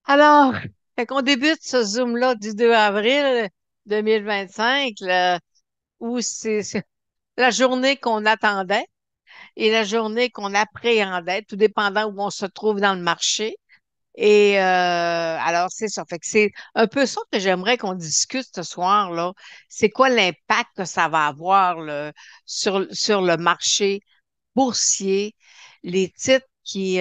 Alors, fait qu'on débute ce Zoom-là du 2 avril 2025, là, où c'est la journée qu'on attendait et la journée qu'on appréhendait, tout dépendant où on se trouve dans le marché. Et alors, c'est ça. Fait que c'est un peu ça que j'aimerais qu'on discute ce soir, là. C'est quoi l'impact que ça va avoir sur le marché boursier, les titres qui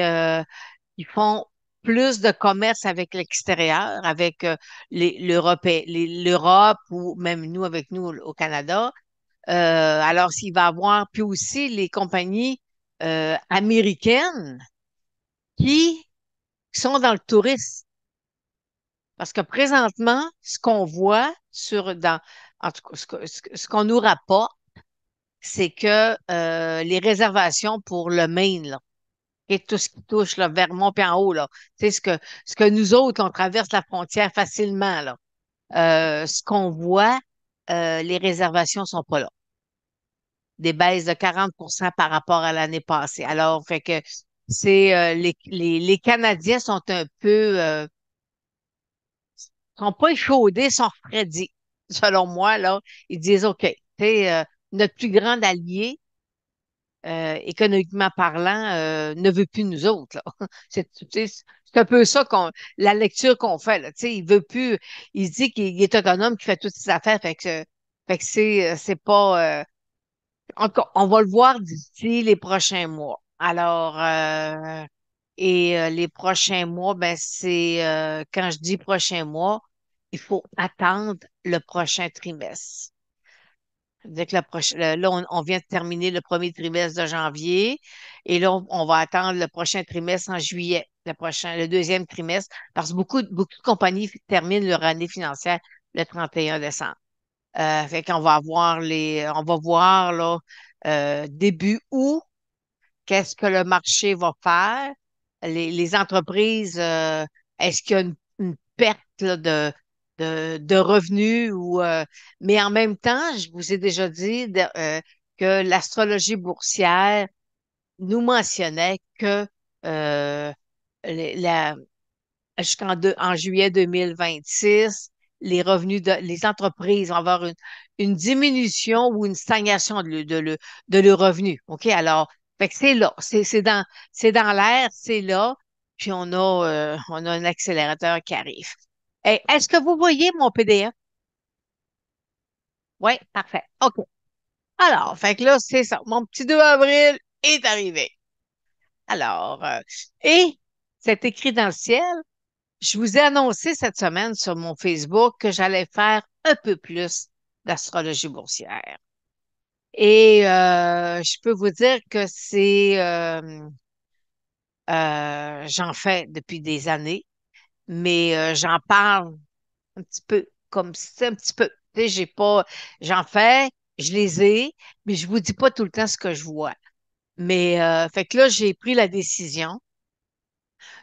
font plus de commerce avec l'extérieur, avec l'Europe ou même nous avec nous au Canada. Alors, s'il va y avoir, puis aussi les compagnies américaines qui sont dans le tourisme. Parce que présentement, ce qu'on voit en tout cas, ce qu'on nous rapporte, c'est que les réservations pour le Maine, là, et tout ce qui touche là, Vermont puis en haut, là. Tu sais, ce que nous autres, on traverse la frontière facilement, là. Ce qu'on voit, les réservations sont pas là. Des baisses de 40% par rapport à l'année passée. Alors, fait que c'est les Canadiens sont un peu sont pas échaudés, sont refroidis. Selon moi, là, ils disent OK, tu sais, notre plus grand allié, économiquement parlant, ne veut plus nous autres, là. Tu sais, c'est un peu ça la lecture qu'on fait, là. Tu sais, il veut plus, il se dit qu'il est autonome, qu'il fait toutes ses affaires, fait que c'est pas, en tout cas, on va le voir d'ici les prochains mois. Alors, les prochains mois, ben quand je dis prochains mois, il faut attendre le prochain trimestre. C'est-à-dire que là, on vient de terminer le premier trimestre de janvier et là, on va attendre le prochain trimestre en juillet, le deuxième trimestre, parce que beaucoup de compagnies terminent leur année financière le 31 décembre. Fait qu'on va on va voir là, début août, qu'est-ce que le marché va faire? Les entreprises, est-ce qu'il y a une perte là, de revenus mais en même temps, je vous ai déjà dit que l'astrologie boursière nous mentionnait que euh, les- la, en juillet 2026, les entreprises vont avoir une diminution ou une stagnation de leurs revenus. OK? Alors, fait que c'est là, c'est dans l'air, c'est là, puis on a un accélérateur qui arrive. Est-ce que vous voyez mon PDF? Oui, parfait. OK. Alors, fait que là, c'est ça. Mon petit 2 avril est arrivé. Alors, et c'est écrit dans le ciel. Je vous ai annoncé cette semaine sur mon Facebook que j'allais faire un peu plus d'astrologie boursière. Et je peux vous dire que j'en fais depuis des années, mais j'en parle un petit peu, comme c'est un petit peu. Tu sais, j'en fais, je les ai, mais je vous dis pas tout le temps ce que je vois. Mais fait que là, j'ai pris la décision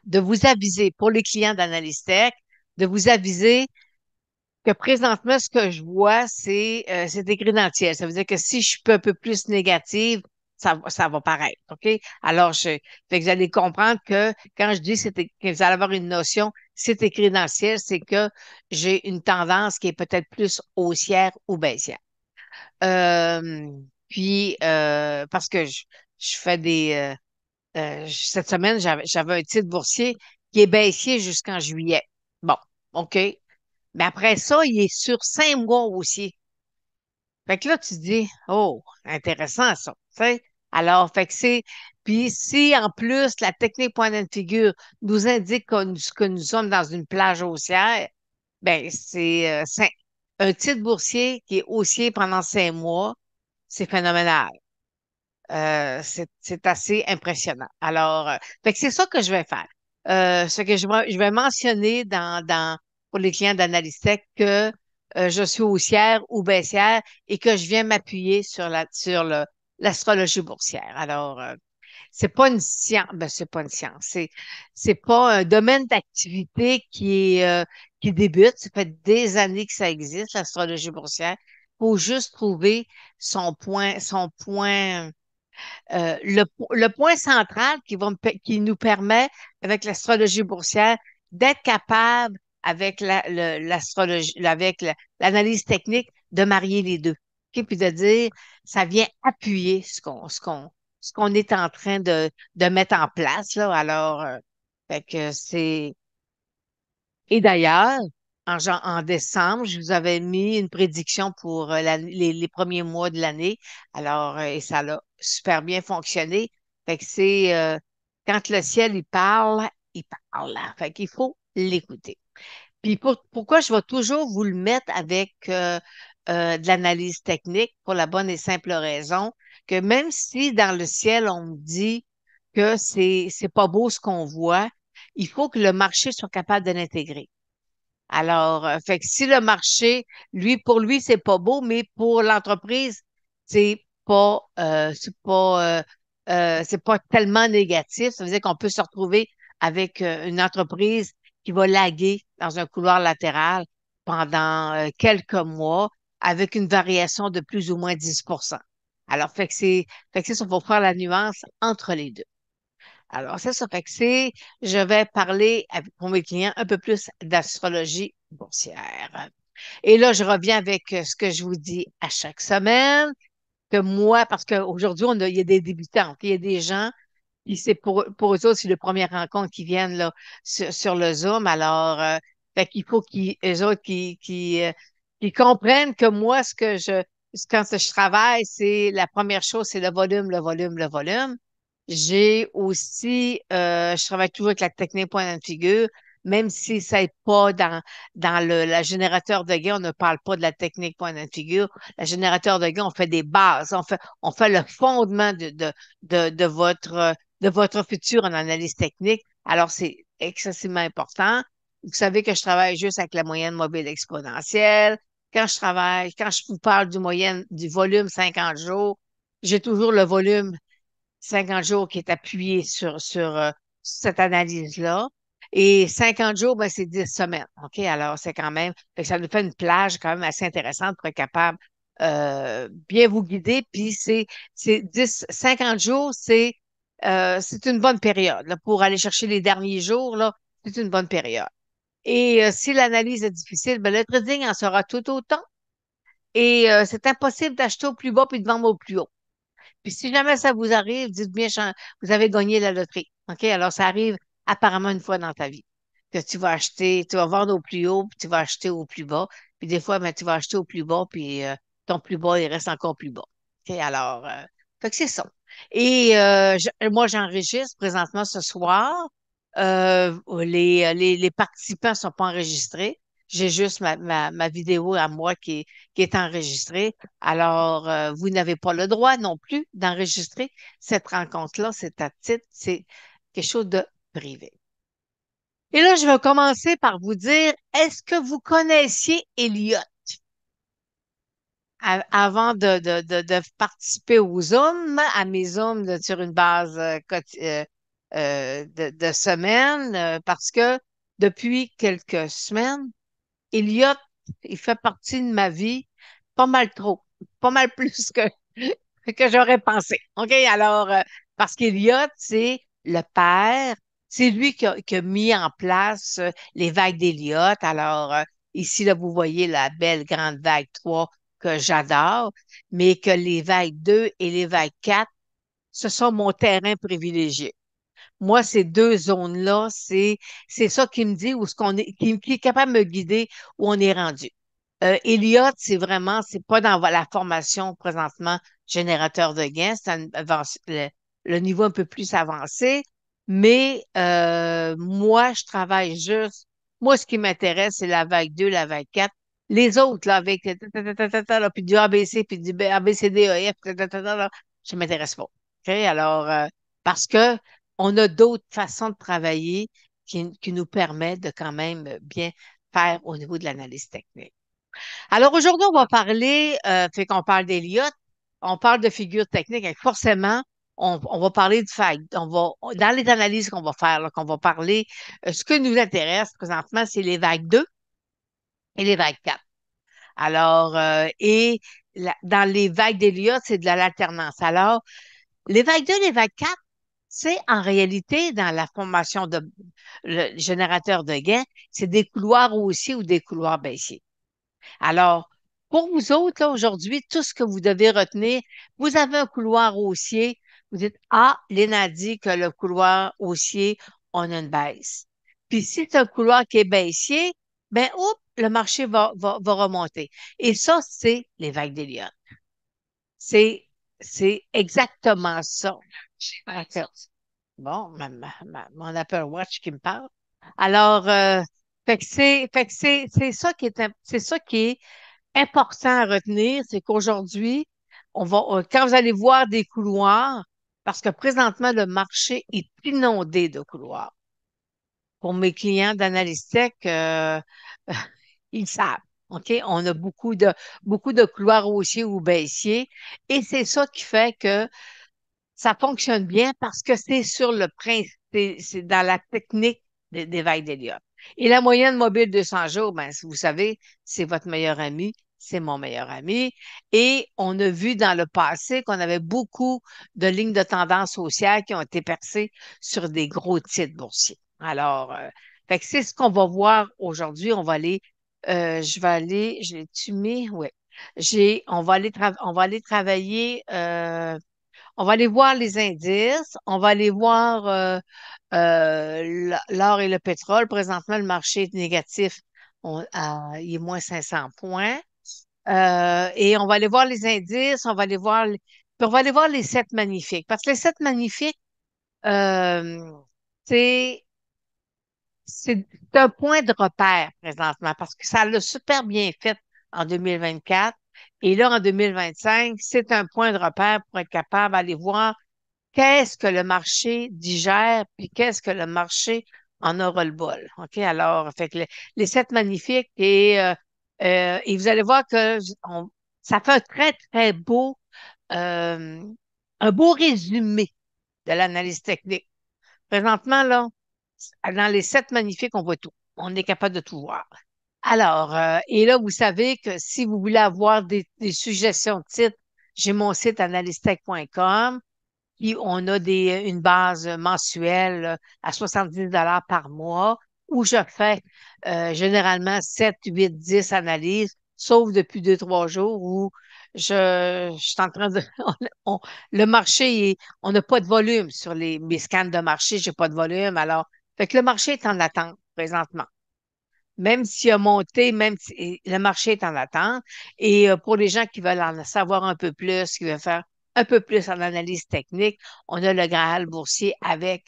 de vous aviser pour les clients d'Analyse Tech, de vous aviser que présentement, ce que je vois, c'est écrit dans le ciel. Ça veut dire que si je suis un peu plus négative, ça va paraître, OK? Alors, fait que vous allez comprendre que quand je dis que vous allez avoir une notion, c'est écrit dans le ciel, c'est que j'ai une tendance qui est peut-être plus haussière ou baissière. Euh, parce que je fais cette semaine, j'avais un titre boursier qui est baissier jusqu'en juillet. Bon, OK. Mais après ça, il est sur 5 mois aussi. Fait que là, tu te dis, oh, intéressant ça. Tu sais? Alors, fait que puis si en plus la technique point de figure nous indique que nous sommes dans une plage haussière, ben un titre boursier qui est haussier pendant 5 mois, c'est phénoménal. C'est assez impressionnant. Alors, fait que c'est ça que je vais faire. Ce que je vais mentionner pour les clients d'Analystech que je suis haussière ou baissière et que je viens m'appuyer sur l'astrologie boursière. Alors, c'est pas une science, ben, c'est pas une science, c'est pas un domaine d'activité qui débute. Ça fait des années que ça existe, l'astrologie boursière. Il faut juste trouver son point le point central qui nous permet, avec l'astrologie boursière, d'être capable avec l'astrologie, avec l'analyse technique, de marier les deux. OK? Puis de dire, ça vient appuyer ce qu'on est en train de mettre en place, là. Alors, fait que c'est, et d'ailleurs, en décembre, je vous avais mis une prédiction pour les premiers mois de l'année. Alors, et ça a super bien fonctionné. Fait que c'est quand le ciel il parle. Fait qu'il faut l'écouter. Puis pourquoi je vais toujours vous le mettre avec de l'analyse technique pour la bonne et simple raison que même si dans le ciel on me dit que c'est pas beau ce qu'on voit, il faut que le marché soit capable de l'intégrer. Alors, fait que si le marché, pour lui, c'est pas beau, mais pour l'entreprise, c'est pas tellement négatif. Ça veut dire qu'on peut se retrouver avec une entreprise qui va laguer dans un couloir latéral pendant quelques mois avec une variation de plus ou moins 10%. Alors, fait que c'est ça, faut faire la nuance entre les deux. Alors, c'est ça. Fait que je vais parler pour mes clients un peu plus d'astrologie boursière. Et là, je reviens avec ce que je vous dis à chaque semaine, que moi, parce qu'aujourd'hui, il y a des débutants, il y a des gens, puis c'est pour eux autres, c'est le premier rencontre qui viennent là, sur le Zoom. Alors, fait qu'il faut eux autres qui comprennent que moi, quand je travaille, c'est la première chose, c'est le volume, le volume, le volume. J'ai aussi, je travaille toujours avec la technique point de figure, même si ça n'est pas dans le générateur de gain, on ne parle pas de la technique point de figure. Le générateur de gain, on fait des bases, on fait le fondement de votre futur en analyse technique. Alors, c'est excessivement important. Vous savez que je travaille juste avec la moyenne mobile exponentielle. Quand je vous parle du volume 50 jours, j'ai toujours le volume 50 jours qui est appuyé sur cette analyse-là. Et 50 jours, ben, c'est 10 semaines. OK? Alors, c'est quand même, fait que ça nous fait une plage quand même assez intéressante pour être capable bien vous guider. Puis c'est 50 jours, c'est une bonne période là, pour aller chercher les derniers jours, là, c'est une bonne période. Et si l'analyse est difficile, ben, le trading en sera tout autant. Et c'est impossible d'acheter au plus bas puis de vendre au plus haut. Puis si jamais ça vous arrive, dites bien, vous avez gagné la loterie. OK? Alors, ça arrive apparemment une fois dans ta vie que tu vas vendre au plus haut, puis tu vas acheter au plus bas. Puis des fois, ben, tu vas acheter au plus bas, puis ton plus bas, il reste encore plus bas. OK? Alors, fait que c'est ça. Et moi, j'enregistre présentement ce soir. Les participants ne sont pas enregistrés. J'ai juste ma vidéo à moi qui est enregistrée. Alors, vous n'avez pas le droit non plus d'enregistrer cette rencontre-là. C'est à titre, c'est quelque chose de privé. Et là, je vais commencer par vous dire, est-ce que vous connaissiez Elliot avant de participer au Zoom, à mes Zooms sur une base de semaine, parce que depuis quelques semaines, Elliot, il fait partie de ma vie pas mal trop, pas mal plus que j'aurais pensé. OK? Alors, parce qu'Eliott, c'est le père, c'est lui qui a mis en place les vagues d'Eliott. Alors, ici, là, vous voyez la belle grande vague 3 que j'adore, mais que les vagues 2 et les vagues 4, ce sont mon terrain privilégié. Moi, ces deux zones-là, c'est ça qui me dit où ce qu'on est, qui est capable de me guider où on est rendu. Elliott, c'est pas dans la formation présentement générateur de gains, c'est le niveau un peu plus avancé, mais moi, je travaille juste, moi, ce qui m'intéresse, c'est la vague 2, la vague 4. Les autres, là, avec là, puis du ABC, puis du ABCDEF, là, je m'intéresse pas. OK? Alors, parce que on a d'autres façons de travailler qui nous permettent de quand même bien faire au niveau de l'analyse technique. Alors aujourd'hui, on va parler, fait qu'on parle d'Eliott, on parle de figures techniques, et forcément, on va parler de fact. Dans les analyses qu'on va faire, là, qu'on va parler, ce que nous intéresse présentement, c'est les vagues 2 et les vagues 4. Alors, dans les vagues d'Eliott, c'est de l'alternance. Alors, les vagues 2 et les vagues 4, C'est en réalité, dans la formation de le générateur de gains, c'est des couloirs haussiers ou des couloirs baissiers. Alors, pour vous autres, là, aujourd'hui, tout ce que vous devez retenir, vous avez un couloir haussier, vous dites, ah, Lynn a dit que le couloir haussier, on a une baisse. Puis si c'est un couloir qui est baissier, ben, oups, le marché va remonter. Et ça, c'est les vagues d'Elliott. C'est, c'est exactement ça. OK. Bon, mon Apple Watch qui me parle. Alors, c'est ça qui est, c'est ça qui est important à retenir, c'est qu'aujourd'hui, quand vous allez voir des couloirs, parce que présentement, le marché est inondé de couloirs. Pour mes clients d'analyse tech, ils savent. OK? On a beaucoup de couloirs haussiers ou baissiers. Et c'est ça qui fait que ça fonctionne bien parce que c'est sur le principe, c'est dans la technique des vagues d'Elliott. Et la moyenne mobile de 100 jours, ben, vous savez, c'est votre meilleur ami, c'est mon meilleur ami. Et on a vu dans le passé qu'on avait beaucoup de lignes de tendance haussière qui ont été percées sur des gros titres boursiers. Alors, fait que c'est ce qu'on va voir aujourd'hui. Je l'ai-tu mis? Oui. On va aller travailler on va aller voir les indices, on va aller voir l'or et le pétrole. Présentement, le marché est négatif. Il est moins 500 points. Et on va aller voir les indices, puis on va aller voir les sept magnifiques. Parce que les sept magnifiques, euh, c'est c'est un point de repère présentement parce que ça l'a super bien fait en 2024. Et là, en 2025, c'est un point de repère pour être capable d'aller voir qu'est-ce que le marché digère, puis qu'est-ce que le marché en aura le bol. OK? Alors, fait que les sept magnifiques et vous allez voir que ça fait euh, un beau résumé de l'analyse technique. Présentement, là, dans les sept magnifiques, on voit tout. On est capable de tout voir. Alors, et là, vous savez que si vous voulez avoir des suggestions de titres, j'ai mon site analystech.com. Puis on a une base mensuelle à 70 $ par mois où je fais généralement 7, 8, 10 analyses, sauf depuis 2, 3 jours où je suis en train de... on- le marché, on n'a pas de volume sur mes scans de marché, j'ai pas de volume. Alors, fait que le marché est en attente présentement. Même s'il a monté, même si le marché est en attente. Et pour les gens qui veulent en savoir un peu plus, qui veulent faire un peu plus en analyse technique, on a le Graal boursier qui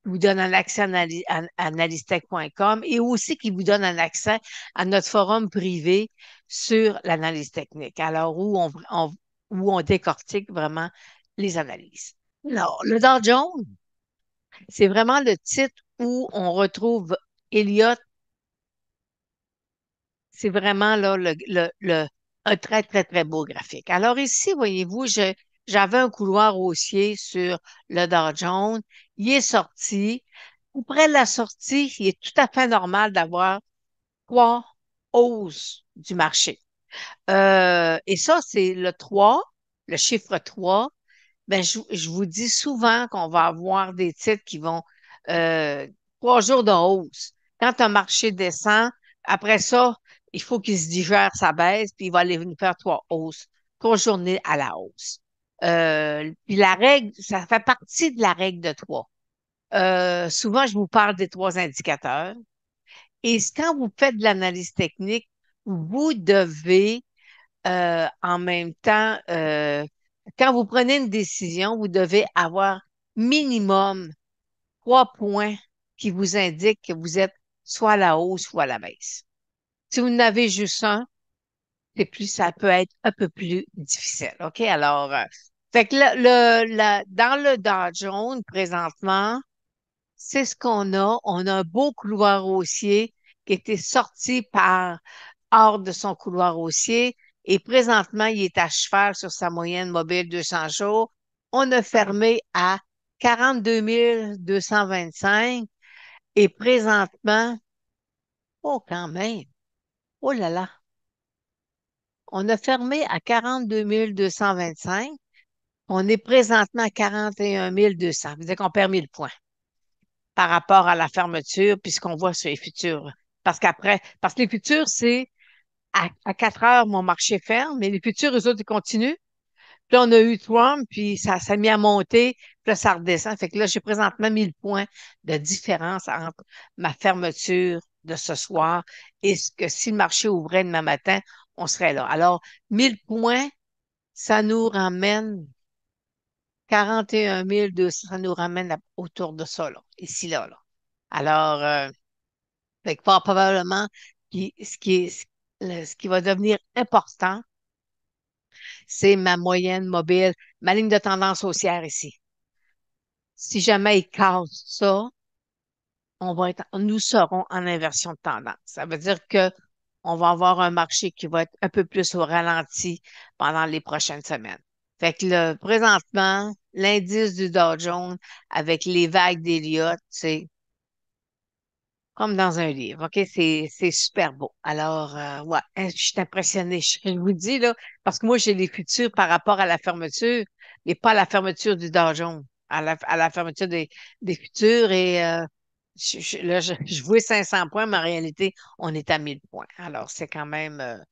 vous donne un accès à analysetech.com et aussi qui vous donne un accès à notre forum privé sur l'analyse technique. Alors, où on décortique vraiment les analyses. Alors, le Dow Jones, c'est vraiment le titre où on retrouve Elliott. C'est vraiment là un très, très, très beau graphique. Alors ici, voyez-vous, j'avais un couloir haussier sur le Dow Jones. Il est sorti. Après la sortie, il est tout à fait normal d'avoir trois hausses du marché. Et ça, c'est le 3, le chiffre 3. Ben, je vous dis souvent qu'on va avoir des titres qui vont 3 jours de hausse. Quand un marché descend, après ça, il faut qu'il se digère sa baisse, puis il va aller nous faire 3 hausses, 3 journées à la hausse. Puis la règle, ça fait partie de la règle de 3. Souvent, je vous parle des 3 indicateurs. Et quand vous faites de l'analyse technique, vous devez en même temps, quand vous prenez une décision, vous devez avoir minimum 3 points qui vous indiquent que vous êtes soit à la hausse, soit à la baisse. Si vous n'avez juste un, ça peut être un peu plus difficile. OK? Alors, fait que dans le Dow Jones, présentement, c'est ce qu'on a. On a un beau couloir haussier qui était sorti hors de son couloir haussier et présentement, il est à cheval sur sa moyenne mobile 200 jours. On a fermé à 42 225 et présentement, oh quand même, oh là là, on a fermé à 42 225 On est présentement à 41 200. Ça veut dire qu'on perd 1000 points par rapport à la fermeture, puisqu'on voit sur les futurs. Parce que les futurs, c'est à 4 heures, mon marché ferme, mais les futurs, eux autres, ils continuent. Puis là, on a eu Trump, puis ça s'est mis à monter, puis là, ça redescend. Fait que là, j'ai présentement 1000 points de différence entre ma fermeture de ce soir et ce que si le marché ouvrait demain matin, on serait là. Alors, 1000 points, ça nous ramène 41 200, ça nous ramène autour de ça, là, ici, là. Alors, fait que fort probablement, ce qui va devenir important, c'est ma moyenne mobile, ma ligne de tendance haussière ici. Si jamais il casse ça, nous serons en inversion de tendance. Ça veut dire que on va avoir un marché qui va être un peu plus au ralenti pendant les prochaines semaines. Fait que présentement, l'indice du Dow Jones avec les vagues d'Elliott, c'est comme dans un livre, OK? C'est super beau. Alors, ouais, hein, je suis impressionnée. Je vous dis, là, parce que moi, j'ai les futurs par rapport à la fermeture, mais pas à la fermeture du Dow Jones, à la fermeture des futurs. Et là, je vois 500 points, mais en réalité, on est à 1000 points. Alors, c'est quand même...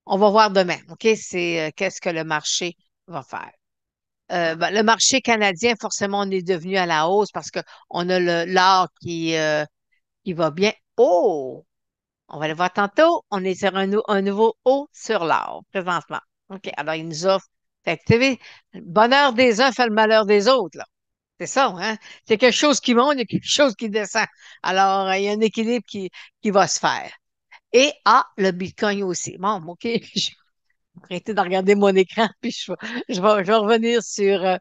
on va voir demain, OK? C'est qu'est-ce que le marché va faire. Ben, le marché canadien, forcément, on est devenu à la hausse parce qu'on a l'or qui va bien. Oh! On va le voir tantôt. On est sur un nouveau haut sur l'or, présentement. OK. Alors, il nous offre. Fait que, tu sais, le bonheur des uns fait le malheur des autres, là. C'est ça, hein? C'est quelque chose qui monte, il y a quelque chose qui descend. Alors, il y a un équilibre qui va se faire. Et, le Bitcoin aussi. Bon, OK. Je vais arrêter de regarder mon écran, puis je vais revenir sur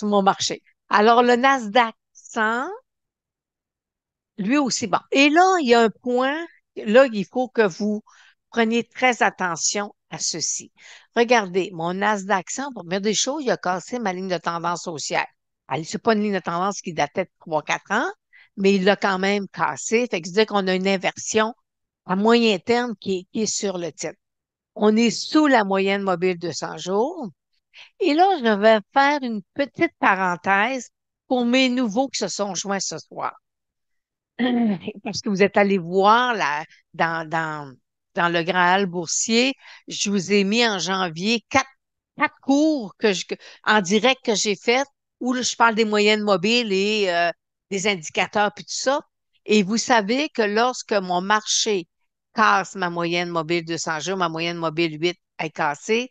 mon marché. Alors, le Nasdaq 100, lui aussi, bon. Et là, il y a un point, là, il faut que vous preniez très attention à ceci. Regardez, mon Nasdaq 100, pour première des choses, il a cassé ma ligne de tendance haussière. Allez, c'est pas une ligne de tendance qui datait de 3 4 ans, mais il l'a quand même cassé. Fait que c'est-à-dire qu'on a une inversion à moyen terme qui est sur le titre. On est sous la moyenne mobile de 100 jours. Et là, je vais faire une petite parenthèse pour mes nouveaux qui se sont joints ce soir. Parce que vous êtes allé voir dans le Graal boursier, je vous ai mis en janvier quatre cours en direct que j'ai fait où là, je parle des moyennes mobiles et des indicateurs puis tout ça. Et vous savez que lorsque mon marché casse ma moyenne mobile 200 jours, ma moyenne mobile 8 est cassée,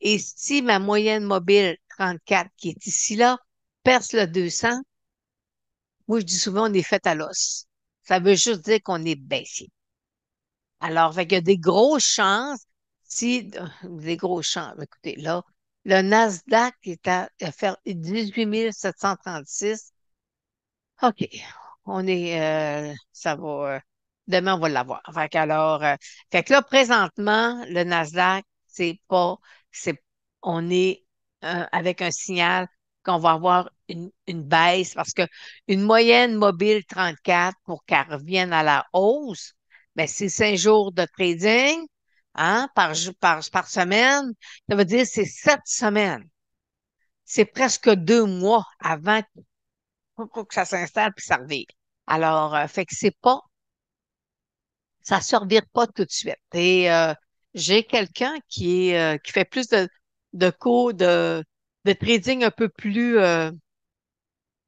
et si ma moyenne mobile 34 qui est ici là perce le 200, moi, je dis souvent, on est fait à l'os. Ça veut juste dire qu'on est baissier. Alors, fait qu'il y a des grosses chances, des grosses chances, écoutez, là, le Nasdaq est à faire 18 736. OK. Ça va, demain, on va l'avoir. Fait que là, présentement, le Nasdaq, c'est pas, c'est, on est avec un signal qu'on va avoir une baisse parce que une moyenne mobile 34 pour qu'elle revienne à la hausse, ben, c'est 5 jours de trading, hein, par semaine. Ça veut dire que c'est 7 semaines. C'est presque 2 mois avant pour que ça s'installe puis ça revire. Alors, fait que ça se revire pas tout de suite. Et j'ai quelqu'un qui fait plus de cours de trading un peu plus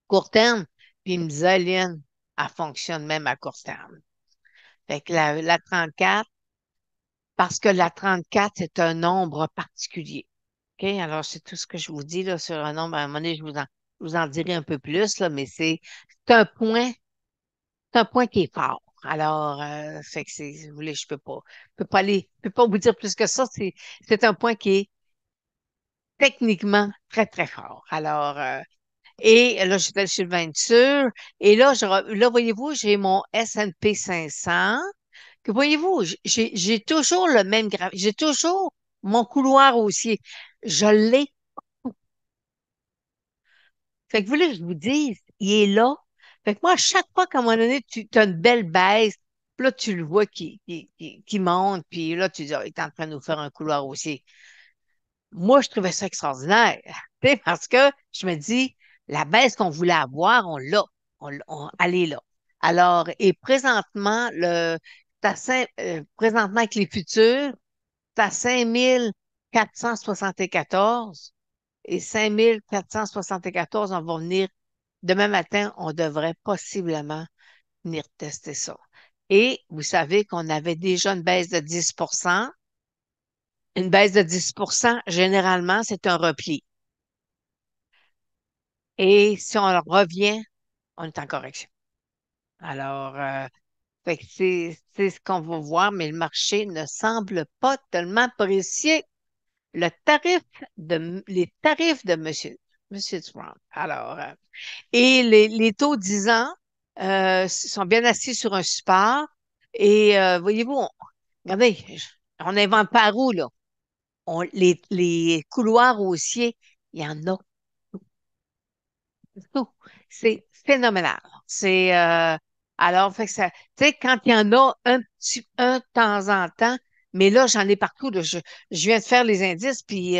court terme, puis il me disait, Lynn, elle fonctionne même à court terme. Fait que la 34, parce que la 34, c'est un nombre particulier. OK? Alors, c'est tout ce que je vous dis là, sur un nombre. À un moment donné, je vous en dirai un peu plus, là, mais c'est un point c'est un point qui est fort. Alors, fait que si vous voulez, je peux pas vous dire plus que ça. C'est un point qui est techniquement très, très fort. Alors, et là, j'étais chez le 20 sûr. Et là, là, voyez-vous, j'ai mon S&P 500. Que voyez-vous, j'ai toujours le même graphique. J'ai toujours mon couloir haussier. Je l'ai. Fait que vous voulez que je vous dise, il est là. Fait que moi, à chaque fois qu'à un moment donné, tu as une belle baisse, puis là, tu le vois qui monte, puis là, tu dis, ah, il est en train de nous faire un couloir aussi. Moi, je trouvais ça extraordinaire, tu sais, parce que je me dis, la baisse qu'on voulait avoir, on l'a. Elle est là. Alors, et présentement, présentement avec les futurs, c'est à 5474 et 5474, on va venir, demain matin, on devrait possiblement venir tester ça. Et vous savez qu'on avait déjà une baisse de 10. Une baisse de 10, généralement, c'est un repli. Et si on revient, on est en correction. Alors, fait que c'est ce qu'on va voir, mais le marché ne semble pas tellement apprécier les tarifs de Monsieur Trump. Alors, et les taux 10 ans sont bien assis sur un support. Et voyez-vous, regardez, on n'invente pas la roue, là. Les couloirs haussiers, il y en a tout. C'est phénoménal. Alors, fait que ça, tu sais, quand il y en a un de temps en temps, mais là, j'en ai partout, là. Je viens de faire les indices, puis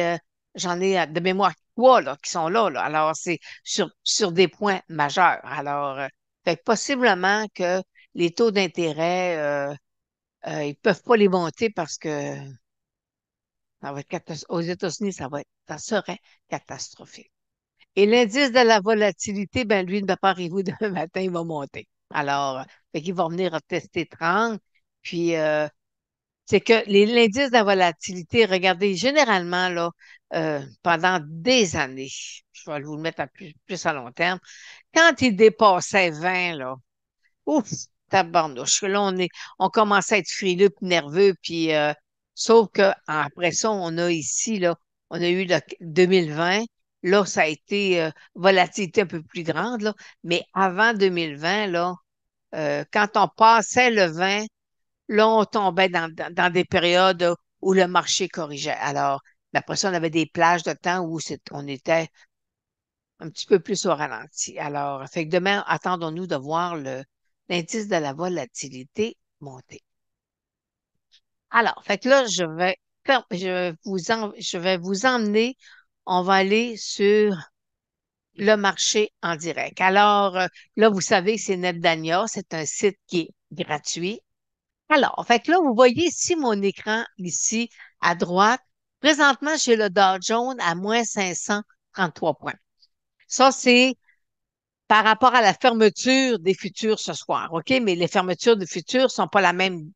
j'en ai de mémoire trois là, qui sont là, là. Alors, c'est sur des points majeurs. Alors, fait que possiblement que les taux d'intérêt, ils peuvent pas les monter parce que ça va être aux États-Unis, ça serait catastrophique. Et l'indice de la volatilité, ben lui, ne va pas arriver demain matin, il va monter. Alors, fait qu'il va venir tester 30. Puis, c'est que l'indice de la volatilité, regardez, généralement, là, pendant des années, je vais vous le mettre à plus à long terme, quand il dépassait 20, là, ouf, tabarnouche. Là, on commence à être frileux puis nerveux, puis sauf que après ça, on a ici, là, on a eu le 2020. Là, ça a été volatilité un peu plus grande, là. Mais avant 2020, là, quand on passait le 20, là, on tombait dans des périodes où le marché corrigeait. Alors, mais après ça, on avait des plages de temps où on était un petit peu plus au ralenti. Alors, fait que demain, attendons-nous de voir l'indice de la volatilité monter. Alors, fait que là, je vais vous emmener, on va aller sur le marché en direct. Alors, là, vous savez, c'est NetDania, c'est un site qui est gratuit. Alors, fait que là, vous voyez ici mon écran, ici, à droite. Présentement, j'ai le Dow Jones à moins 533 points. Ça, c'est par rapport à la fermeture des futurs ce soir, OK? Mais les fermetures des futurs sont pas la même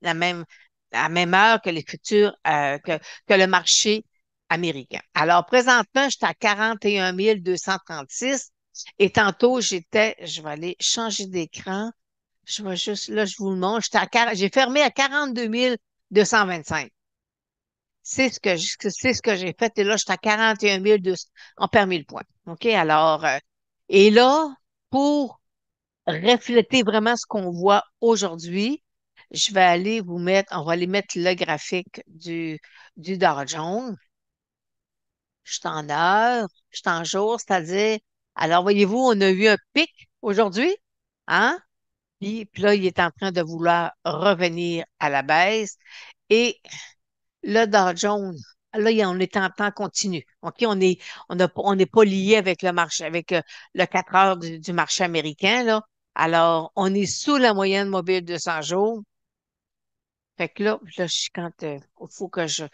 heure que les futurs, que le marché américain. Alors, présentement, j'étais à 41 236 et tantôt, je vais aller changer d'écran. Je vais juste, là, je vous le montre. J'ai fermé à 42 225. C'est ce que j'ai fait. Et là, je suis à 41 200. On perd 1000 points. OK? Alors, et là, pour refléter vraiment ce qu'on voit aujourd'hui, on va aller mettre le graphique du Dow Jones. Je suis en heure, je suis en jour, c'est-à-dire, alors voyez-vous, on a eu un pic aujourd'hui, hein? Puis là, il est en train de vouloir revenir à la baisse. Et le Dow Jones, là, on est en temps continu. OK? On n'est pas lié avec le marché, avec le 4 heures du marché américain, là. Alors, on est sous la moyenne mobile de 100 jours. Fait que là, faut que je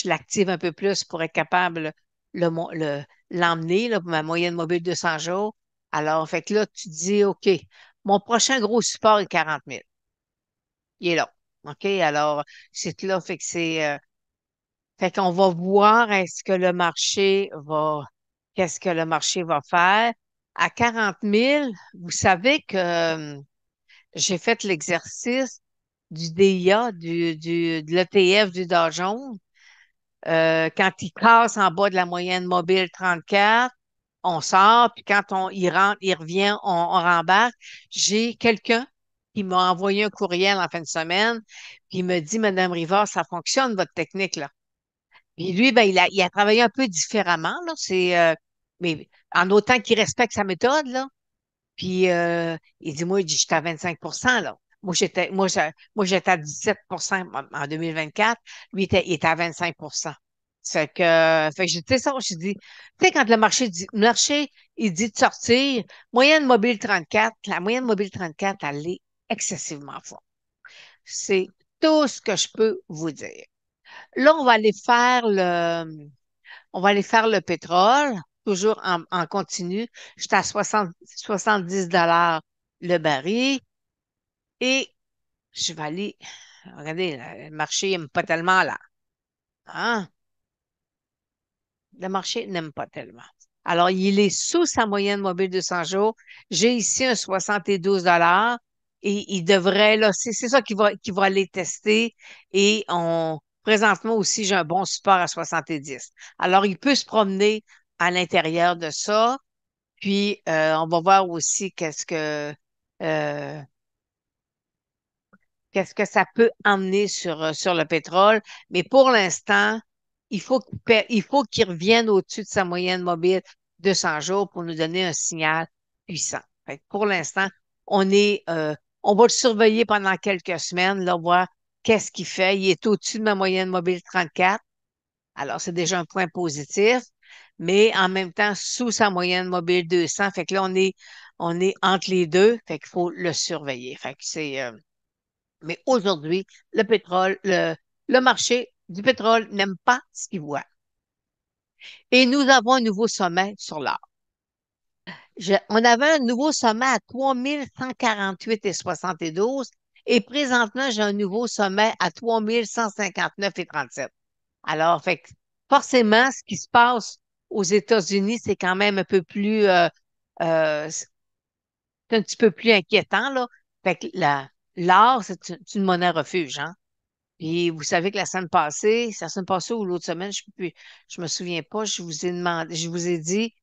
l'active un peu plus pour être capable l'emmener, là, pour ma moyenne mobile de 100 jours. Alors, fait que là, tu dis, OK, mon prochain gros support est 40 000. Il est là. OK? Alors, c'est là, fait qu'on va voir qu'est-ce que le marché va faire. À 40 000, vous savez que j'ai fait l'exercice du DIA, de l'ETF du Dow Jones. Quand il casse en bas de la moyenne mobile 34, on sort, puis quand il rentre, il revient, on rembarque. J'ai quelqu'un qui m'a envoyé un courriel en fin de semaine, puis il me dit, Madame Rivard, ça fonctionne, votre technique, là. Puis lui, ben, il a travaillé un peu différemment, là. Mais en autant qu'il respecte sa méthode, là. Puis il dit, moi, il dit, j'étais à 25 là. Moi, j'étais à 17 en 2024. Lui, il était à 25. Fait que tu sais ça, je dis, tu sais, quand le marché, il dit de sortir, moyenne mobile 34, la moyenne mobile 34, elle est excessivement forte. C'est tout ce que je peux vous dire. Là, on va aller faire le pétrole, toujours en continu. J'étais à 70 $ le baril et je vais aller, regardez, le marché n'aime pas tellement là. Hein? Le marché n'aime pas tellement. Alors, il est sous sa moyenne mobile de 100 jours. J'ai ici un 72 $ et il devrait, là, c'est ça qui va aller tester. Et présentement aussi, j'ai un bon support à 70. Alors, il peut se promener à l'intérieur de ça. Puis, on va voir aussi euh, qu'est-ce que ça peut emmener sur le pétrole. Mais pour l'instant, il faut qu'il revienne au-dessus de sa moyenne mobile de 100 jours pour nous donner un signal puissant. Fait que pour l'instant, on va le surveiller pendant quelques semaines, là, voir qu'est-ce qu'il fait. Il est au-dessus de ma moyenne mobile 34. Alors, c'est déjà un point positif, mais en même temps, sous sa moyenne mobile 200. Fait que là, on est entre les deux. Fait qu'il faut le surveiller. Fait que mais aujourd'hui, le marché du pétrole n'aime pas ce qu'il voit. Et nous avons un nouveau sommet sur l'or. On avait un nouveau sommet à 3148,72 et présentement, j'ai un nouveau sommet à 3159,37. Alors, fait que forcément, ce qui se passe aux États-Unis, c'est quand même un peu plus, c'est un petit peu plus inquiétant, là. Fait que l'or, c'est une monnaie refuge, hein. Et vous savez que la semaine passée ou l'autre semaine, je me souviens pas, je vous ai dit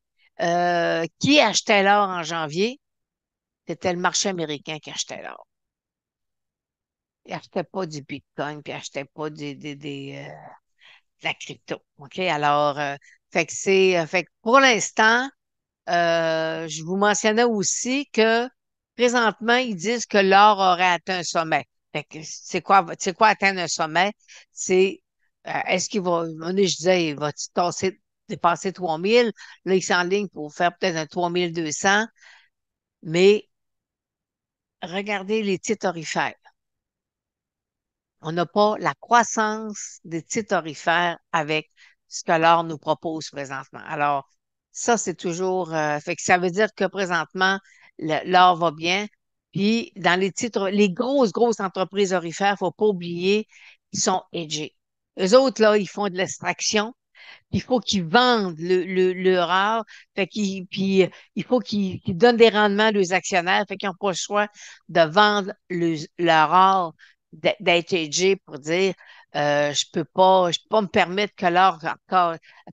qui achetait l'or en janvier? C'était le marché américain qui achetait l'or. Il achetait pas du Bitcoin, puis il achetait pas de la crypto. OK? Alors, fait que pour l'instant, je vous mentionnais aussi que présentement, ils disent que l'or aurait atteint un sommet. Fait que c'est quoi atteindre un sommet? Est-ce qu'il va, je disais, il va dépasser 3000? Là, il s'enligne pour faire peut-être un 3200, mais regardez les titres orifères. On n'a pas la croissance des titres orifères avec ce que l'or nous propose présentement. Alors, ça, c'est toujours, fait que ça veut dire que présentement, l'or va bien. Puis, dans les titres, les grosses entreprises orifères, faut pas oublier, ils sont hedgés. Eux autres, là, ils font de l'extraction. Il faut qu'ils vendent leur art. Il faut qu'ils donnent des rendements à leurs actionnaires. Fait qu'ils n'ont pas le choix de vendre leur art, d'être hedgé pour dire je peux pas me permettre que l'or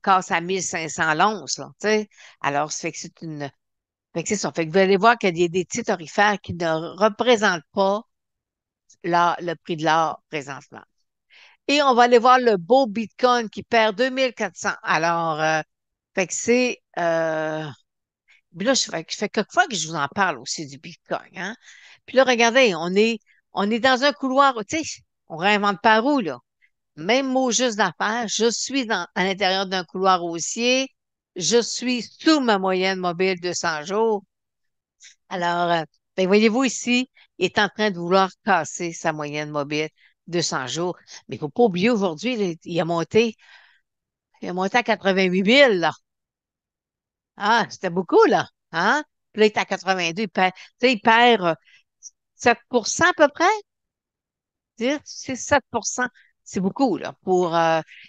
casse à 1500 l'once, là, tu sais. Alors, ça fait que fait que c'est ça. Fait que vous allez voir qu'il y a des titres orifères qui ne représentent pas le prix de l'or présentement. Et on va aller voir le beau Bitcoin qui perd 2400. Alors, fait que puis là, fait quelques fois que je vous en parle aussi du Bitcoin, hein. Puis là, regardez, on est dans un couloir, tu sais, on réinvente pas la roue, là. Même mot juste d'affaires, je suis à l'intérieur d'un couloir haussier, je suis sous ma moyenne mobile de 100 jours. Alors, ben, voyez-vous ici, il est en train de vouloir casser sa moyenne mobile de 100 jours. Mais il ne faut pas oublier aujourd'hui, là, il a monté à 88 000, là. Ah, c'était beaucoup, là. Hein? Puis là, il est à 82, tu sais, il perd 7 à peu près. C'est 7. C'est beaucoup, là.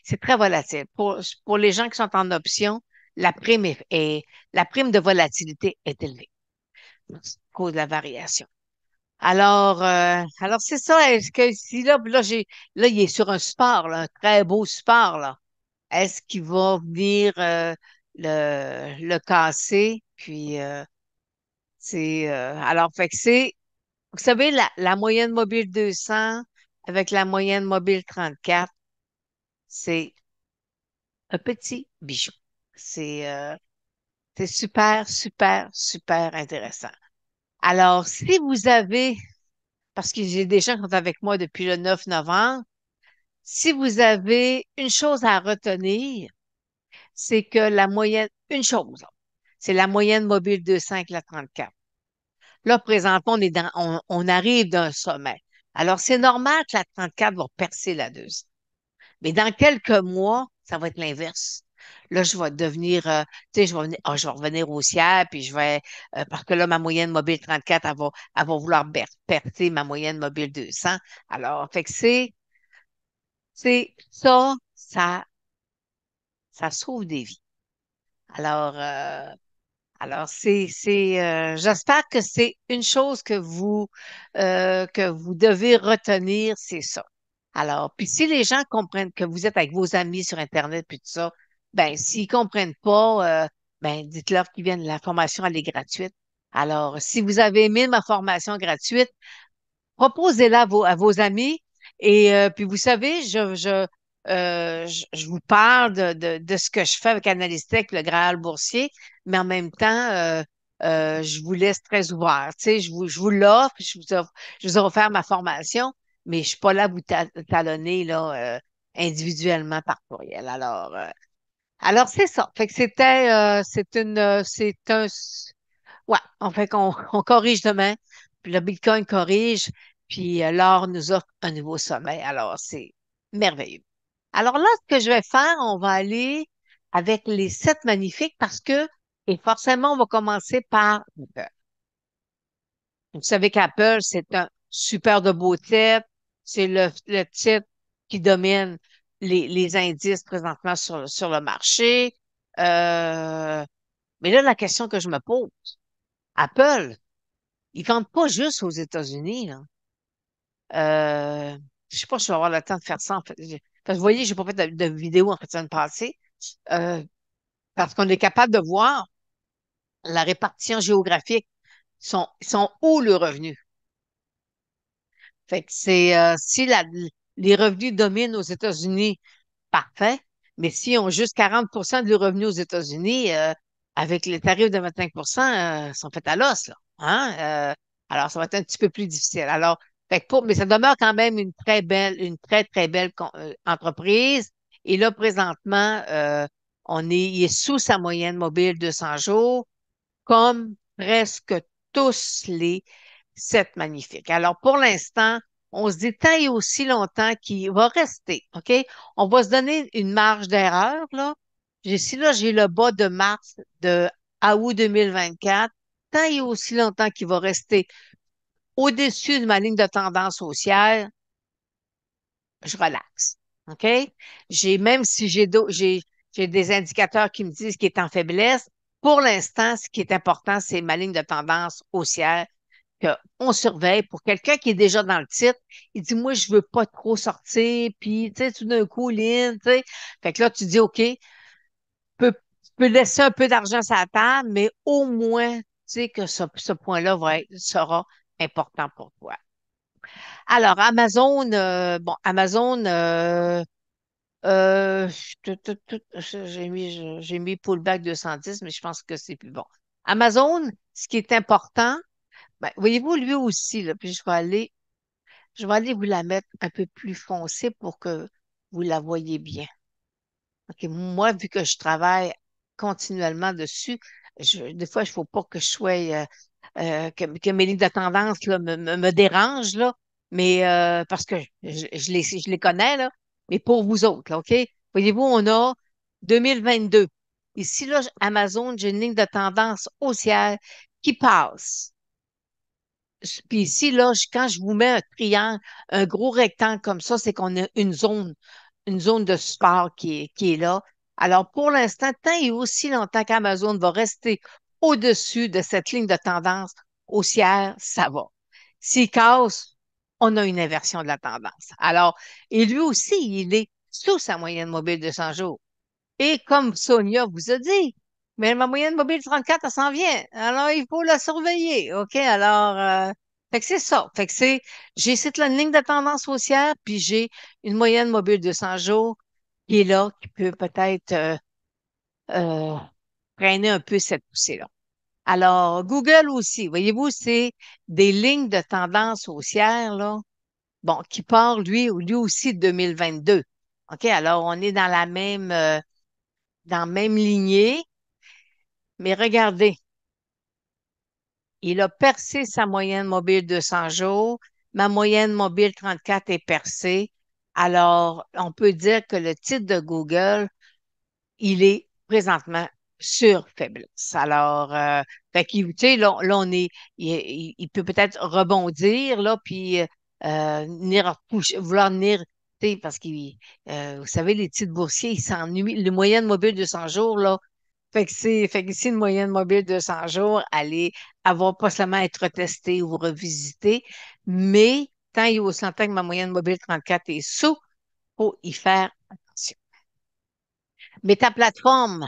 C'est très volatile. Pour les gens qui sont en option, la prime de volatilité est élevée à cause de la variation. Alors c'est ça. Est-ce que si là, il est sur un support, là, un très beau support, là. Est-ce qu'il va venir le casser? Puis alors fait que vous savez, la moyenne mobile 200 avec la moyenne mobile 34, c'est un petit bijou. C'est euh, c'est super, super, super intéressant. Alors, si vous avez, parce que j'ai des gens qui sont avec moi depuis le 9 novembre, Si vous avez une chose à retenir, c'est que la moyenne, une chose, là, c'est la moyenne mobile 200 avec la 34. Là, présentement, on arrive d'un sommet. Alors, c'est normal que la 34 va percer la 200. Mais dans quelques mois, ça va être l'inverse. Là, je vais devenir, tu sais, je vais revenir haussière, puis parce que là, ma moyenne mobile 34, elle va vouloir percer ma moyenne mobile 200. Alors, fait que c'est ça sauve des vies. Alors, j'espère que c'est une chose que vous devez retenir, c'est ça. Alors, puis si les gens comprennent que vous êtes avec vos amis sur Internet puis tout ça, ben, s'ils comprennent pas, ben, dites-leur qu'ils viennent, la formation, elle est gratuite. Alors, si vous avez aimé ma formation gratuite, proposez-la à vos amis. Et puis, vous savez, je vous parle de ce que je fais avec Analystech, le Graal boursier, mais en même temps, je vous laisse très ouvert. Tu sais, je vous l'offre, je vous ai offert ma formation, mais je suis pas là à vous talonner là, individuellement par courriel. Alors c'est ça. Fait que c'est un, ouais, en fait qu'on on corrige demain, puis le Bitcoin corrige, puis l'or nous offre un nouveau sommet. Alors, c'est merveilleux. Alors là, ce que je vais faire, on va aller avec les 7 magnifiques et forcément, on va commencer par Apple. Vous savez qu'Apple, c'est un super de beau titre. C'est le titre qui domine les indices présentement sur le marché. Euh, mais là, la question que je me pose, Apple, ils vendent pas juste aux États-Unis, là. Je sais pas si je vais avoir le temps de faire ça, en fait. Parce que vous voyez, j'ai pas fait de vidéo en fait la semaine passée. Euh, Parce qu'on est capable de voir la répartition géographique. Ils sont où le revenu? Fait que si les revenus dominent aux États-Unis, parfait. Mais si on juste 40% de leurs revenus aux États-Unis, avec les tarifs de 25 sont faits à l'os, là. Hein? Alors, ça va être un petit peu plus difficile. Alors, fait que mais ça demeure quand même une très, très belle entreprise. Et là, présentement, il est sous sa moyenne mobile 200 jours, comme presque tous les 7 magnifiques. Alors, pour l'instant, on se dit tant et aussi longtemps qu'il va rester, OK? On va se donner une marge d'erreur, là. Ici, là, j'ai le bas de mars à août 2024. Tant et aussi longtemps qu'il va rester au-dessus de ma ligne de tendance haussière, je relaxe. OK? Même si j'ai des indicateurs qui me disent qu'il est en faiblesse, pour l'instant, ce qui est important, c'est ma ligne de tendance haussière qu'on surveille. Pour quelqu'un qui est déjà dans le titre, il dit, moi, je veux pas trop sortir, puis, tu sais, tout d'un coup, Lynn, tu sais. Fait que là, tu dis, OK, tu peux laisser un peu d'argent sur la table, mais au moins, tu sais que ce point-là sera important pour toi. Alors, Amazon, Amazon, euh, j'ai mis pullback 210, mais je pense que c'est plus bon. Amazon, ce qui est important, ben, voyez-vous, lui aussi, là, puis je vais aller vous la mettre un peu plus foncée pour que vous la voyez bien. OK, moi, vu que je travaille continuellement dessus, des fois, il ne faut pas que je sois que mes lignes de tendance là, me dérangent, là, mais parce que je les connais, là, mais pour vous autres, là, OK? Voyez-vous, on a 2022. Ici, là, Amazon, j'ai une ligne de tendance haussière qui passe. Puis ici, là, quand je vous mets un triangle, un gros rectangle comme ça, c'est qu'on a une zone de support qui est là. Alors, pour l'instant, tant et aussi longtemps qu'Amazon va rester au-dessus de cette ligne de tendance haussière, ça va. S'il casse, on a une inversion de la tendance. Alors, et lui aussi, il est sous sa moyenne mobile de 100 jours. Et comme Sonia vous a dit, mais ma moyenne mobile 34, elle s'en vient. Alors, il faut la surveiller. OK? Alors, fait que c'est ça. Fait que j'ai cette ligne de tendance haussière, puis j'ai une moyenne mobile de 100 jours qui est là, qui peut peut-être euh, freiner un peu cette poussée-là. Alors, Google aussi, voyez-vous, c'est des lignes de tendance haussière, là, bon, qui part, lui aussi, 2022. OK, alors on est dans la même lignée, mais regardez, il a percé sa moyenne mobile de 100 jours. Ma moyenne mobile 34 est percée. Alors, on peut dire que le titre de Google, il est présentement sur faiblesse. Alors, fait qu'il, tu sais, on est, il peut peut-être rebondir, là, puis vouloir venir, tu sais, parce qu'il, vous savez, les titres boursiers, ils s'ennuient. Le moyenne mobile de 100 jours, là, fait que ici, une moyenne mobile de 100 jours, elle va pas seulement être testée ou revisitée, mais tant et aussi longtemps que ma moyenne mobile 34 est sous, faut y faire attention. Mais ta plateforme,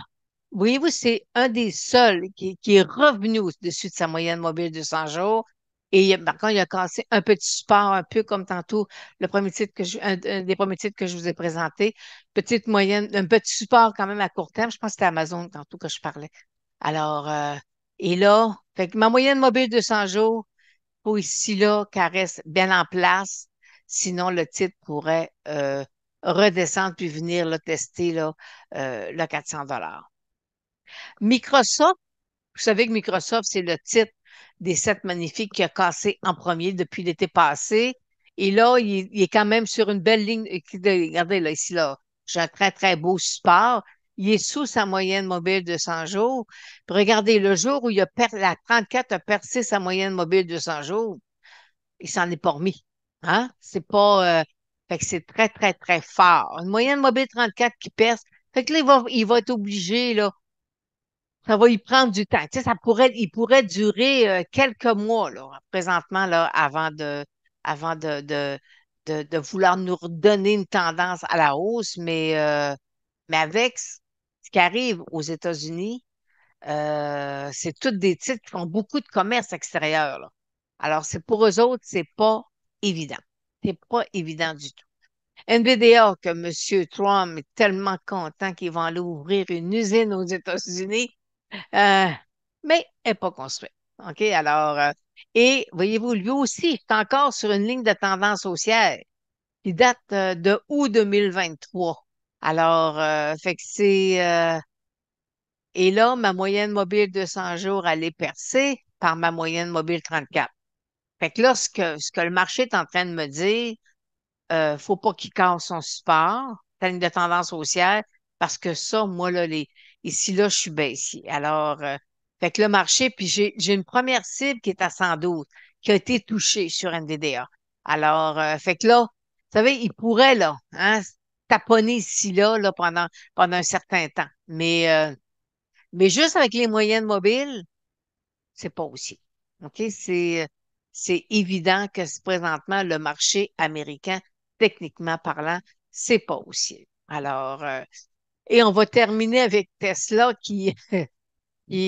voyez-vous, c'est un des seuls qui est revenu au-dessus de sa moyenne mobile de 100 jours. Et par contre, il a cassé un petit support, un peu comme tantôt, un des premiers titres que je vous ai présenté. Petite moyenne, un petit support quand même à court terme. Je pense que c'était Amazon tantôt que je parlais. Alors, et là, fait que ma moyenne mobile de 100 jours, faut ici, là, qu'elle reste bien en place. Sinon, le titre pourrait redescendre puis venir là, tester là, le 400 $. Microsoft, vous savez que Microsoft, c'est le titre des 7 magnifiques qui a cassé en premier depuis l'été passé. Et là, il est quand même sur une belle ligne. Regardez là, ici, là, j'ai un très, très beau support. Il est sous sa moyenne mobile de 100 jours. Puis regardez, le jour où la 34 a percé sa moyenne mobile de 100 jours, il s'en est pas remis. Hein? C'est pas. Fait que c'est très, très, très fort. Une moyenne mobile 34 qui perce. Fait que là, il va être obligé, là, ça va y prendre du temps. Tu sais, il pourrait durer quelques mois, là, présentement, là, avant de vouloir nous redonner une tendance à la hausse, mais avec ce qui arrive aux États-Unis, c'est tous des titres qui font beaucoup de commerce extérieur, là. Alors, c'est pour eux autres, c'est pas évident. C'est pas évident du tout. NVIDIA, que M. Trump est tellement content qu'il va aller ouvrir une usine aux États-Unis, euh, mais elle n'est pas construite. OK? Alors, et voyez-vous, lui aussi, il est encore sur une ligne de tendance haussière qui date de août 2023. Alors, fait que et là, ma moyenne mobile de 100 jours, elle est percée par ma moyenne mobile 34. Fait que là, ce que le marché est en train de me dire, faut pas qu'il casse son support, sa ligne de tendance haussière, parce que ça, moi, là, ici, là, je suis baissier. Alors, fait que le marché, puis j'ai une première cible qui est à 112, qui a été touchée sur NVDA. Alors, fait que là, vous savez, il pourrait, là, hein, taponner ici, là, pendant un certain temps. Mais juste avec les moyennes mobiles, c'est pas aussi. OK? C'est évident que présentement, le marché américain, techniquement parlant, c'est pas aussi. Alors, et on va terminer avec Tesla qui que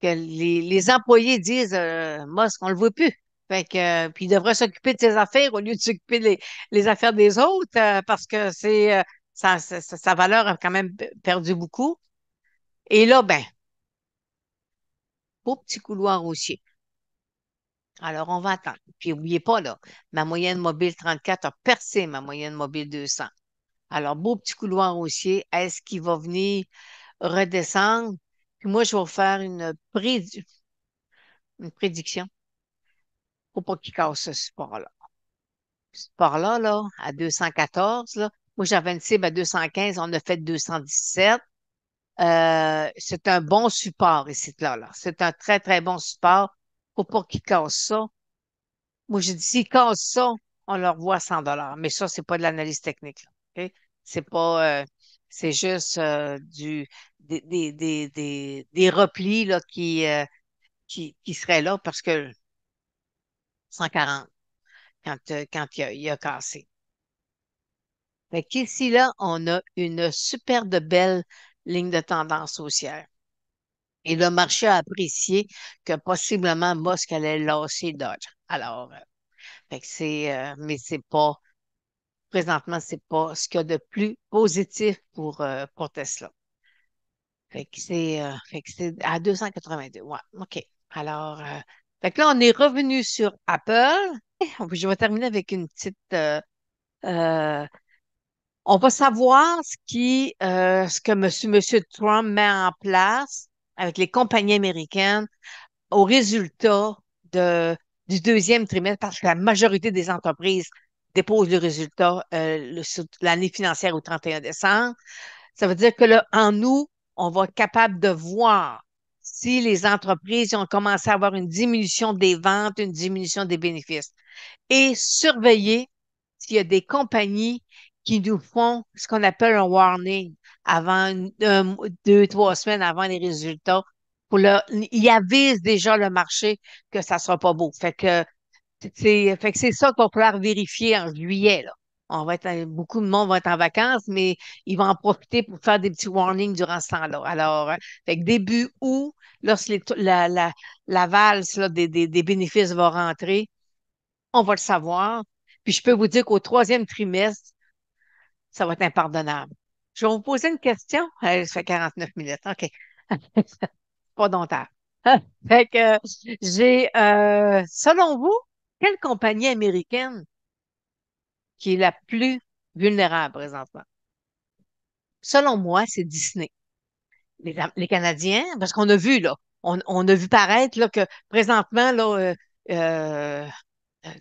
les employés disent, Musk, on le voit plus. Fait que, puis il devrait s'occuper de ses affaires au lieu de s'occuper les affaires des autres, parce que sa valeur a quand même perdu beaucoup. Et là, ben, beau petit couloir haussier. Alors, on va attendre. Puis, n'oubliez pas, là, ma moyenne mobile 34 a percé ma moyenne mobile 200. Alors, beau petit couloir haussier. Est-ce qu'il va venir redescendre? Puis moi, je vais vous faire une prédiction. Faut pas qu'il casse ce support-là. Ce support-là, là, à 214, là, moi, j'avais une cible à 215, on a fait 217. C'est un bon support ici, là. C'est un très, très bon support. Faut pas qu'il casse ça. Moi, j'ai dit, s'ils cassent ça, on leur voit 100 $. Mais ça, c'est pas de l'analyse technique, là. OK? C'est pas, c'est juste des replis là, qui seraient là parce que 140 quand il a cassé. Fait qu'ici, là, on a une super de belle ligne de tendance haussière. Et le marché a apprécié que possiblement Musk allait lâcher Dodge. Alors, fait que mais c'est pas, présentement, c'est pas ce qu'il y a de plus positif pour Tesla. Fait que c'est à 282. Ouais, OK. Alors, fait que là, on est revenu sur Apple. Je vais terminer avec une petite. Euh, on va savoir ce que Monsieur Trump met en place avec les compagnies américaines au résultat de, du deuxième trimestre, parce que la majorité des entreprises déposent le résultat sur l'année financière au 31 décembre. Ça veut dire que là, en nous, on va être capable de voir si les entreprises ont commencé à avoir une diminution des ventes, une diminution des bénéfices et surveiller s'il y a des compagnies qui nous font ce qu'on appelle un warning avant deux, trois semaines avant les résultats. Ils avisent déjà le marché que ça sera pas beau. Fait que c'est ça qu'on va pouvoir vérifier en juillet, là. Beaucoup de monde va être en vacances, mais ils vont en profiter pour faire des petits warnings durant ce temps-là. Alors, fait que début août, lorsque la valse là, des bénéfices va rentrer, on va le savoir. Puis je peux vous dire qu'au troisième trimestre, ça va être impardonnable. Je vais vous poser une question. Ça fait 49 minutes. OK. Pas longtemps. Fait que selon vous, quelle compagnie américaine qui est la plus vulnérable présentement? Selon moi, c'est Disney. Les Canadiens, parce qu'on a vu, là, on a vu paraître là, que présentement, là, euh,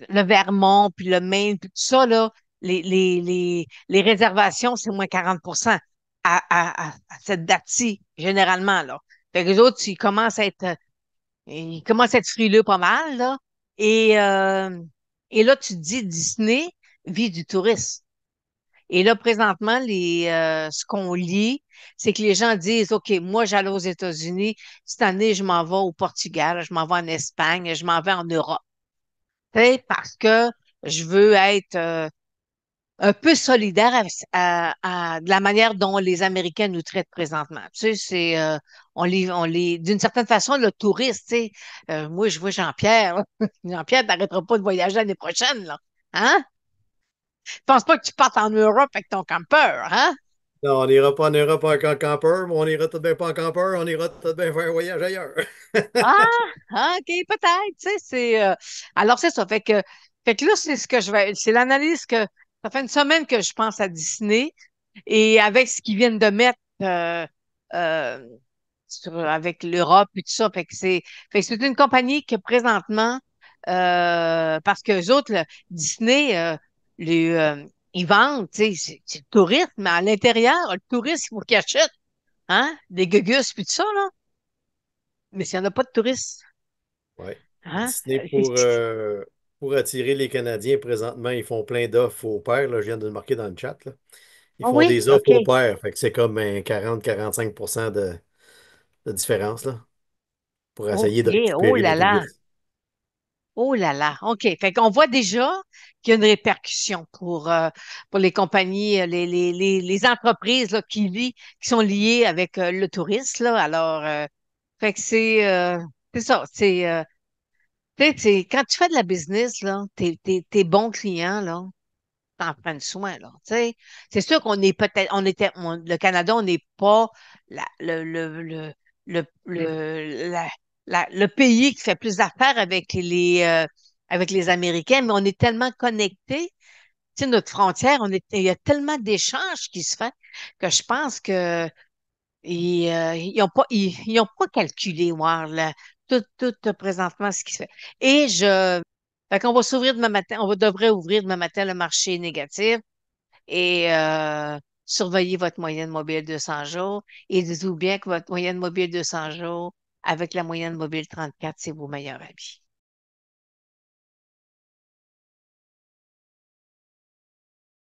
le Vermont, puis le Maine, puis tout ça, là, les réservations, c'est moins 40 à cette date-ci, généralement, là. Fait que les autres, ils commencent à être frileux pas mal, là. Et, euh, et là, tu te dis, Disney vit du tourisme. Et là, présentement, ce qu'on lit, c'est que les gens disent, OK, moi, j'allais aux États-Unis. Cette année, je m'en vais au Portugal, je m'en vais en Espagne, je m'en vais en Europe. Tu sais, parce que je veux être un peu solidaire de la manière dont les Américains nous traitent présentement. Tu sais, d'une certaine façon, le touriste, tu sais, moi, je vois Jean-Pierre, là. Jean-Pierre, t'arrêteras pas de voyager l'année prochaine, là. Hein? Je pense pas que tu partes en Europe avec ton campeur, hein? Non, on n'ira pas en Europe en campeur, mais on ira tout de bien pas en campeur, on ira tout de bien faire un voyage ailleurs. Ah, OK, peut-être, tu sais, alors c'est ça, fait que là, c'est l'analyse ça fait une semaine que je pense à Disney, et avec ce qu'ils viennent de mettre euh, avec l'Europe et tout ça, fait que c'est une compagnie que présentement, parce que les autres, là, Disney, ils vendent, tu sais, c'est le tourisme, mais à l'intérieur, le touriste, il faut qu'il achète, hein, des gugus puis tout ça, là. Mais s'il n'y en a pas de touristes, Ouais. hein? Disney, pour attirer les Canadiens, présentement, ils font plein d'offres au pair. Là, je viens de le marquer dans le chat. Là. Ils Ah font oui, des offres OK. au pair. Fait que c'est comme un 40-45% de différence là, pour essayer OK. de Oh récupérer les là là. touristes. Oh là là. OK. Fait qu'on voit déjà qu'il y a une répercussion pour les compagnies, les entreprises là, qui sont liées avec le tourisme, là. Alors, fait que c'est ça. Quand tu fais de la business, là, tes bons clients, là, t'en prennent soin, là. Tu sais, c'est sûr qu'on est peut-être, le Canada, on n'est pas la- le pays qui fait plus d'affaires avec les Américains, mais on est tellement connectés. Tu sais, notre frontière, il y a tellement d'échanges qui se font que je pense que ils ont pas, ils ont pas calculé, voir là, tout présentement ce qui se fait. Fait qu'on va s'ouvrir demain matin, devrait ouvrir demain matin le marché négatif et surveillez votre moyenne mobile 200 jours et dites-vous bien que votre moyenne mobile 200 jours avec la moyenne mobile 34, c'est vos meilleurs amis.